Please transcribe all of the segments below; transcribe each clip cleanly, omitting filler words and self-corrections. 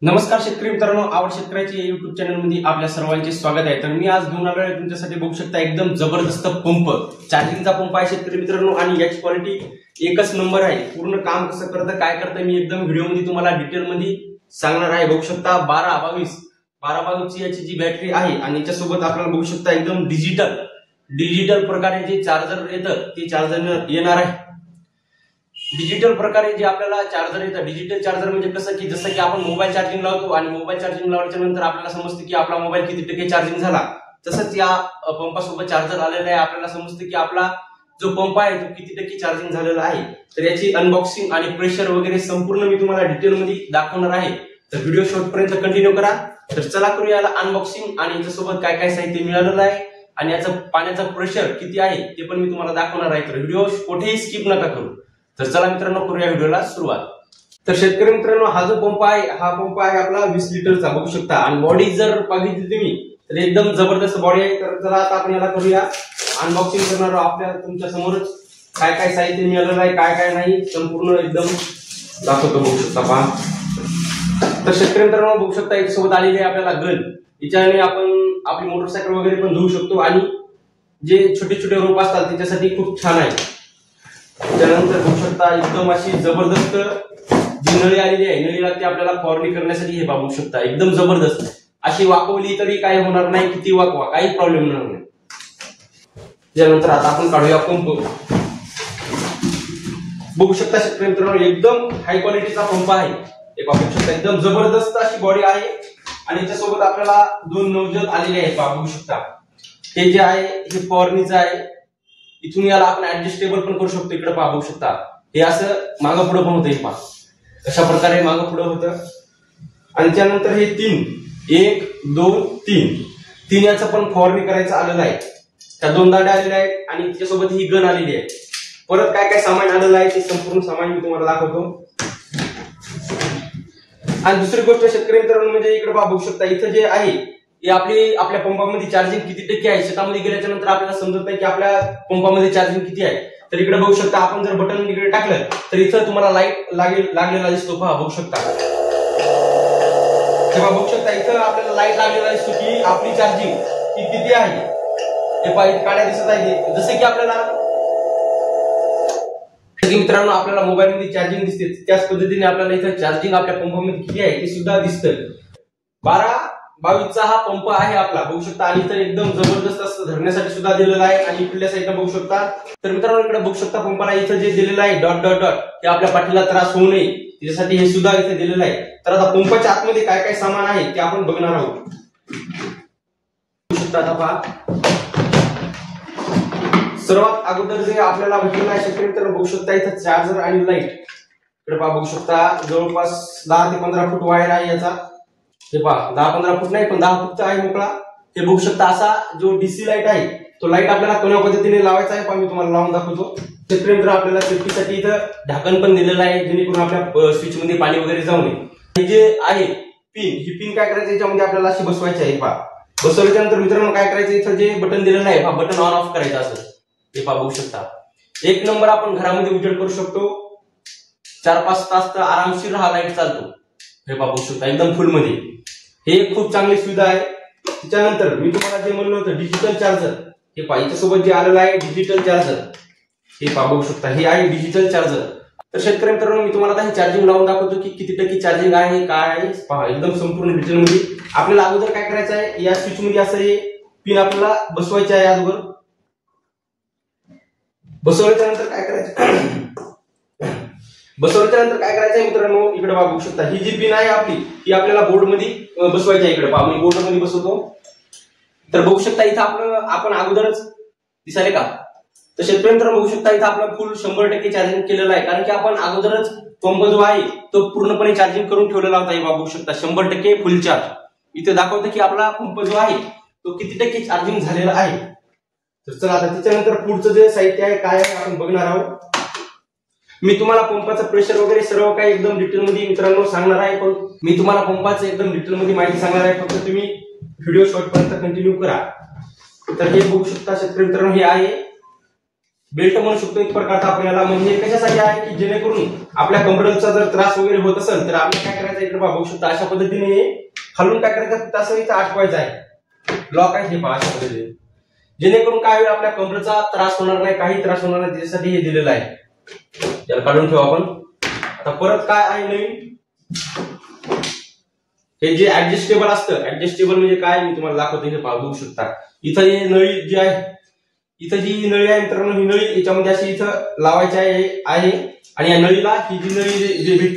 नमस्कार शेतकरी मित्रांनो, आवड शेतकऱ्याची युट्यूब चॅनल मध्ये आपल्या सर्वांचे स्वागत आहे। तर मी आज घेऊन आलो आहे तुमच्यासाठी बघू शकता एकदम जबरदस्त पंप, चार्जिंगचा पंप आहे शेतकरी मित्रांनो। आणि याची क्वालिटी एकच नंबर आहे। पूर्ण काम कसं करतं काय करतं मी एकदम व्हिडिओ मध्ये तुम्हाला डिटेल मध्ये सांगणार आहे। बघू शकता 1222 ची याची जी बॅटरी आहे आणि याच्यासोबत आपल्याला बघू शकता एकदम डिजिटल प्रकारे जे चार्जर येतं ते चार्जर येणार आहे। डिजिटल प्रकारे जे आपल्याला चार्जर येतं, डिजिटल चार्जर म्हणजे कसं की जसं की आपण मोबाईल चार्जिंग लावतो आणि मोबाईल चार्जिंग लावल्याच्या नंतर आपल्याला समजतं की आपला मोबाईल किती टक्के चार्जिंग झाला, तसंच या पंपासोबत चार्जर आलेला आहे। आपल्याला समजतं की आपला जो पंप आहे तो किती टक्के चार्जिंग झालेला आहे। तर याची अनबॉक्सिंग आणि प्रेशर वगैरे संपूर्ण मी तुम्हाला डिटेल मध्ये दाखवणार आहे। तर व्हिडिओ शेवटपर्यंत कंटिन्यू करा। तर चला करूया याला अनबॉक्सिंग आणि याच्यासोबत काय काय साहित्य मिळालेलं आहे आणि याचं पाण्याचं प्रेशर किती आहे ते पण मी तुम्हाला दाखवणार आहे। तर व्हिडिओ कुठेही स्किप नका करू। तर चला मित्रांनो करूया व्हिडिओला सुरुवात। तर शेतकरी मित्रांनो हा जो पंप आहे हा पंप आहे आपला 20 लिटरचा बघू शकता आणि बॉडी जर बघितली तुम्ही तर एकदम जबरदस्त बॉडी आहे। तर चला आता आपण याला करूया अनबॉक्सिंग करणार आहोत। आपल्याला तुमच्या समोरच काय काय साहित्य मिळालेलं आहे काय काय नाही संपूर्ण एकदम दाखवतो बघू शकता पहा। तर शेतकरी मित्रांनो बघू शकता याच्यासोबत आलेली आहे आपल्याला गन, याच्याने आपण आपली मोटरसायकल वगैरे पण धुवू शकतो आणि जे छोटे छोटे रोप असतात त्याच्यासाठी खूप छान आहे। त्यानंतर बघू शकता एकदम अशी जबरदस्त जी नळी आलेली आहे, नळीला ती आपल्याला फवारणी करण्यासाठी हे बघू शकता एकदम जबरदस्त अशी वाकवली तरी काय होणार नाही, किती वाकवा काही प्रॉब्लेम होणार नाही। त्यानंतर आता आपण काढूया पंप। बघू शकता शेतकरी मित्रांनो एकदम हाय क्वालिटीचा पंप आहे। हे बघू शकता एकदम जबरदस्त अशी बॉडी आहे आणि त्याच्यासोबत आपल्याला दोन नोजल आलेले आहेत बघू शकता। हे जे आहे हे फवारणीचं आहे। इथून याला आपण ऍडजस्टेबल पण करू शकतो। इकडे पहा बघू शकता हे असं मागं पुढे पण होतं, पहा अशा प्रकारे मागं पुढे होतं। आणि त्यानंतर हे 1 2 3 याचं पण फवारणी करायचं आलेलं आहे। त्या दोन दांड्या आलेल्या आहेत आणि त्याच्यासोबत ही गन आलेली आहे। परत काय काय सामान आलेलं आहे ते संपूर्ण सामान मी तुम्हाला दाखवतो। आणि दुसरी गोष्ट शेतकरी मित्रांनो म्हणजे इकडे पहा बघू शकता इथं जे आहे हे आपल्या पंपामध्ये चार्जिंग किती टक्के आहे, शेतामध्ये गेल्याच्या नंतर आपल्याला समजत आहे की आपल्या पंपामध्ये चार्जिंग किती आहे। तर इकडे बघू शकता आपण जर बटन इकडे टाकलं तर इथं तुम्हाला लाईट लागलेला दिसतो, पहा बघू शकता। तेव्हा बघू शकता इथं आपल्याला लाईट लागलेला दिसतो की आपली चार्जिंग ही किती आहे। हे पहा इथे काड्या दिसत आहे जसे की आपल्याला मित्रांनो आपल्याला मोबाईल मध्ये चार्जिंग दिसते त्याच पद्धतीने आपल्याला इथं चार्जिंग आपल्या पंपामध्ये किती आहे ते सुद्धा दिसतं। 1222 हा पंप आहे आपला बघू शकता आणि इथं एकदम जबरदस्त असं धरण्यासाठी सुद्धा दिलेलं आहे। आणि इकडल्या साईडला बघू शकता तर मित्रांनो इकडे बघू शकता पंपाला इथं जे दिलेलं आहे डॉट डॉट डॉट ते आपल्या पाठीला त्रास होऊ नये त्याच्यासाठी हे सुद्धा इथे दिलेलं आहे। तर आता पंपाच्या आतमध्ये काय काय सामान आहे ते आपण बघणार आहोत। बघू शकता आता पहा सर्वात अगोदर जे आपल्याला भेटलेलं आहे शेतकरी मित्रांनो बघू शकता इथं चार्जर आणि लाईट। इकडे पहा बघू शकता जवळपास 10 ते 15 फूट वायर आहे याचा। हे पहा 10-15 फूट नाही पण 10 फूट आहे मोकळा। हे बघू शकता असा जो डीसी लाईट आहे तो लाईट आपल्याला कोण्या पद्धतीने लावायचा आहे पण मी तुम्हाला लावून दाखवतो। शेतकरी मित्र आपल्याला सेफ्टीसाठी इथं ढाकण पण दिलेलं आहे जेणेकरून आपल्या स्विच मध्ये पाणी वगैरे जाऊ नये। हे जे आहे पिन, ही पिन काय करायचं याच्यामध्ये आपल्याला अशी बसवायची आहे। पहा बसवल्याच्या नंतर मित्रांनो काय करायचं इथं जे बटन दिलेलं आहे पहा बटन ऑन ऑफ करायचं असं। हे पहा बघू शकता एक नंबर आपण घरामध्ये उजेड करू शकतो। 4-5 तास तर आरामशीर हा लाईट चालतो। हे पहा बघू शकता एकदम फुल मध्ये, हे खूप चांगली सुविधा आहे। त्याच्यानंतर मी तुम्हाला जे म्हणलं होतं डिजिटल चार्जर, हे पहा याच्यासोबत जे आलेलं आहे डिजिटल चार्जर, हे पहा बघू शकता हे आहे डिजिटल चार्जर। तर शेतकरी मित्रांनो मी तुम्हाला हे चार्जिंग लावून दाखवतो की किती टक्के चार्जिंग आहे काय आहे पहा एकदम संपूर्ण डिटेल मध्ये। आपल्याला अगोदर काय करायचं आहे या स्विच मध्ये असं हे पिन आपल्याला बसवायचे आहे। अगोदर बसवल्याच्या नंतर काय करायचं मित्रांनो इकडे बघू शकता ही जी पिन आहे आपली ही आपल्याला बोर्ड मध्ये बसवायची आहे। इकडे पहा मी बोर्ड मध्ये बसवतो। तर बघू शकता इथं आपण अगोदरच दिसाले का तर शेतकरी मित्रांनो बघू शकता इथं आपलं फुल 100% चार्जिंग केलेलं आहे कारण की आपण अगोदरच पंप जो आहे तो पूर्णपणे चार्जिंग करून ठेवलेला होता। हे बघू शकता 100% फुल चार्ज इथे दाखवतं की आपला पंप जो आहे तो किती टक्के चार्जिंग झालेला आहे। तर चला आता त्याच्यानंतर पुढचं जे साहित्य आहे काय आहे आपण बघणार आहोत। मी तुम्हाला पंपाचं प्रेशर वगैरे सर्व काही एकदम डिटेल मध्ये मित्रांनो सांगणार आहे, पण मी तुम्हाला पंपाचं एकदम डिटेल मध्ये माहिती सांगणार आहे, फक्त तुम्ही व्हिडिओ शेवटपर्यंत कंटिन्यू करा। तर हे बघू शकता शेतकरी मित्रांनो हे आहे बेल्ट म्हणू शकतो एक प्रकारचा आपल्याला, म्हणजे कशासाठी आहे की जेणेकरून आपल्या कमरेचा जर त्रास वगैरे होत असेल तर आपल्याला काय करायचं, इकडे बघू शकता अशा पद्धतीने खालून काय करायचं, तसं इथं अटकवायचं आहे, लॉक आहे हे पहा अशा पद्धतीने, जेणेकरून काय होईल आपल्या कमरेचा त्रास होणार नाही, काही त्रास होणार नाही, त्यासाठी हे दिलेलं आहे. त्याला काढून ठेवू आपण. आता परत काय आहे नवीन, हे जे ऍडजस्टेबल असतं, ऍडजस्टेबल म्हणजे काय मी तुम्हाला दाखवतो, हे पहा बघू शकता. इथं ही नळी जी आहे, इथं जी नळी आहे मित्रांनो, ही नळी याच्यामध्ये अशी इथं लावायची आहे आणि या नळीला ही जी नळी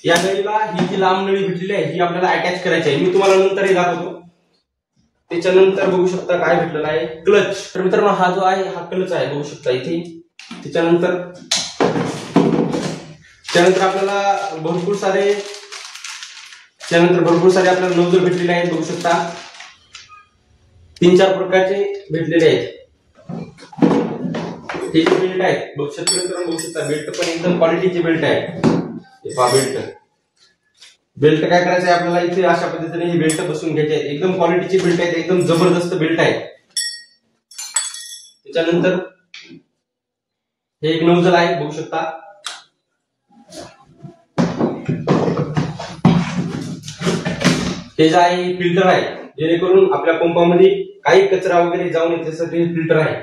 या नळीला ही जी लांब नळी भेटलेली आहे ही आपल्याला अटॅच करायची आहे. मी तुम्हाला नंतर हे दाखवतो. त्याच्यानंतर बघू शकता काय भेटलेलं आहे, क्लच. तर मित्रांनो हा जो आहे हा क्लच आहे, बघू शकता इथे. त्याच्यानंतर आपल्याला भरपूर सारे आपल्याला नोजल भेटलेले आहेत, बघू शकता 3-4 प्रकारचे भेटलेले आहेत. हे जे बेल्ट आहे बघू शकता, बेल्ट पण एकदम क्वालिटीचे बेल्ट आहे. हे पहा बेल्ट काय करायचं आहे आपल्याला, इथे अशा पद्धतीने हे बेल्ट बसून घ्यायचे आहेत. एकदम क्वालिटीचे बेल्ट आहेत, एकदम जबरदस्त बेल्ट आहे. त्याच्यानंतर हे एक नोजल आहे, बघू शकता. हे जे आहे फिल्टर आहे, जेणेकरून आपल्या पंपामध्ये काही कचरा वगैरे जाऊ नये त्यासाठी फिल्टर आहे.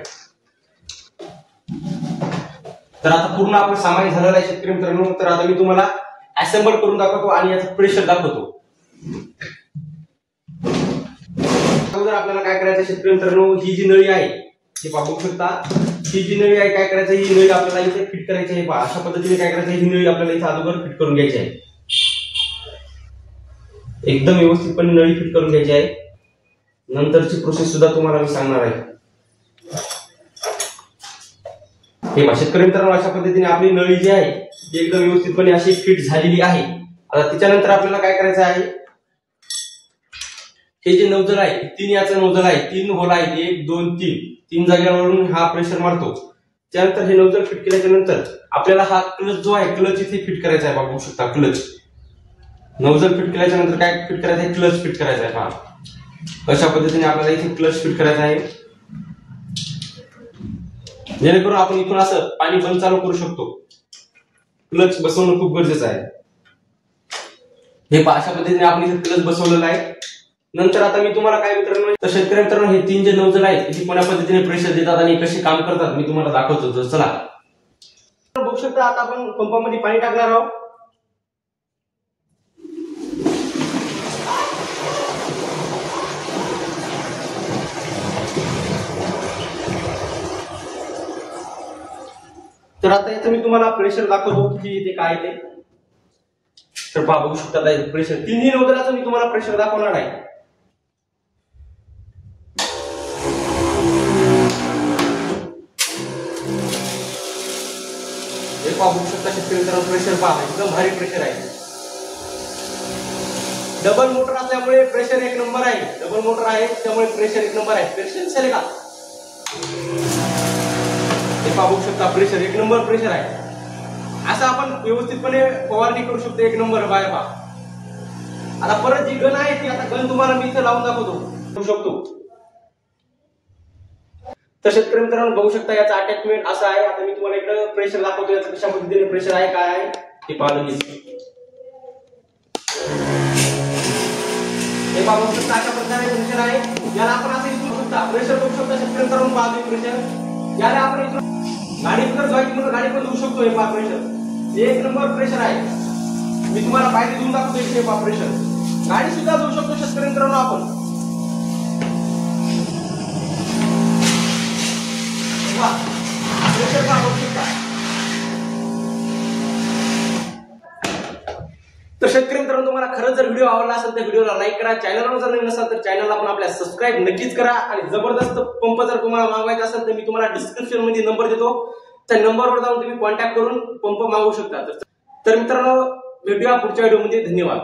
तर आता पूर्ण आपलं सामान झालेलं आहे शेतकरी मित्रांनो. तर आता मी तुम्हाला असेंबल करून दाखवतो आणि याचं प्रेशर दाखवतो. अगोदर आपल्याला काय करायचं शेतकरी मित्रांनो, ही जी नळी आहे हे बघू शकता, ही जी नळी आहे काय करायचं, ही नळी आपल्याला इथे फिट करायची आहे. पहा अशा पद्धतीने काय करायचं, ही नळी आपल्याला इथे अगोदर फिट करून घ्यायची आहे. एकदम व्यवस्थितपणे नळी फिट करून घ्यायची आहे. नंतरची प्रोसेस सुद्धा तुम्हाला मी सांगणार आहे. हे शेतकरी मित्रांनो अशा पद्धतीने आपली नळी जी आहे ती एकदम व्यवस्थितपणे अशी फिट झालेली आहे. आता त्याच्यानंतर आपल्याला काय करायचं आहे, हे जे नोजल आहे 3 याचं नोजल आहे, 3 होल आहेत, 1 2 3 जागेवरून हा प्रेशर मारतो. त्यानंतर हे नोजल फिट केल्याच्या नंतर आपल्याला हा क्लच जो आहे क्लच इथे फिट करायचा आहे. बघू शकता क्लच, नोजल फिट केल्याच्या नंतर काय फिट करायचं आहे, क्लच फिट करायचा आहे. पहा अशा पद्धतीने आपल्याला इथे क्लच फिट करायचा आहे, जेणेकरून आपण इथून असं पाणी बंद चालू करू शकतो. क्लच बसवणं खूप गरजेचं आहे. हे अशा पद्धतीने आपण इथे क्लच बसवलेलं आहे. नंतर आता मी तुम्हाला काय मित्रांनो, तर शेतकरी मित्रांनो हे 3 जे नोजल आहेत ती कोण्या पद्धतीने प्रेशर देतात आणि कसे काम करतात मी तुम्हाला दाखवतो. तर चला बघू शकता, आता आपण पंपामध्ये पाणी टाकणार आहोत. तर आता याचं मी तुम्हाला प्रेशर दाखवतो की इथे काय ते. तर पहा बघू शकता प्रेशर, 3 नोजलाचं मी तुम्हाला प्रेशर दाखवणार आहे. हे पहा बघू शकता शेतकरी मित्रांनो, प्रेशर पहा एकदम भारी प्रेशर आहे. डबल मोटर असल्यामुळे प्रेशर 1 नंबर आहे. डबल मोटर आहे त्यामुळे प्रेशर 1 नंबर आहे. प्रेशर दिसेल का, बघू शकता प्रेशर 1 नंबर प्रेशर आहे. असं आपण व्यवस्थितपणे फवारणी करू शकतो 1 नंबर बाहेर पहा. आता परत जी गन आहे ती आता गन तुम्हाला मी इथे लावून दाखवतो शकतो. तर शेतकरी मित्रांनो बघू शकता याचा अटॅचमेंट असं आहे. आता मी तुम्हाला इकडे प्रेशर दाखवतो, याचं कशा पद्धतीने प्रेशर आहे काय आहे ते पाहून घ्या. हे बघू शकता अशा प्रकारे प्रेशर आहे. याला आपण असं इथून शकता प्रेशर बघू शकता शेतकरी मित्रांनो, पाहतो प्रेशर. याला आपण इथून गाडी पण जॉईंट म्हणून गाडी पण देऊ शकतो. हे पहा प्रेशर 1 नंबर प्रेशर आहे. मी तुम्हाला पायरी देऊन दाखवतो. हे पहा प्रेशर, गाडी सुद्धा देऊ शकतो शेतकरी मित्रांनो आपण. प्रेशर पहा बघू शकता. तर शेतकरी मित्रांनो तुम्हाला खरंच जर व्हिडिओ आवडला असेल तर व्हिडिओला लाईक करा. चॅनलवर जर नवीन असाल तर चॅनलला पण आपल्या सबस्क्राईब नक्कीच करा. आणि जबरदस्त पंप जर तुम्हाला मागवायचा असेल तर मी तुम्हाला डिस्क्रिप्शन मध्ये नंबर देतो, त्या नंबरवर जाऊन तुम्ही कॉन्टॅक्ट करून पंप मागवू शकता. तर मित्रांनो भेटूया पुढच्या व्हिडिओमध्ये. धन्यवाद.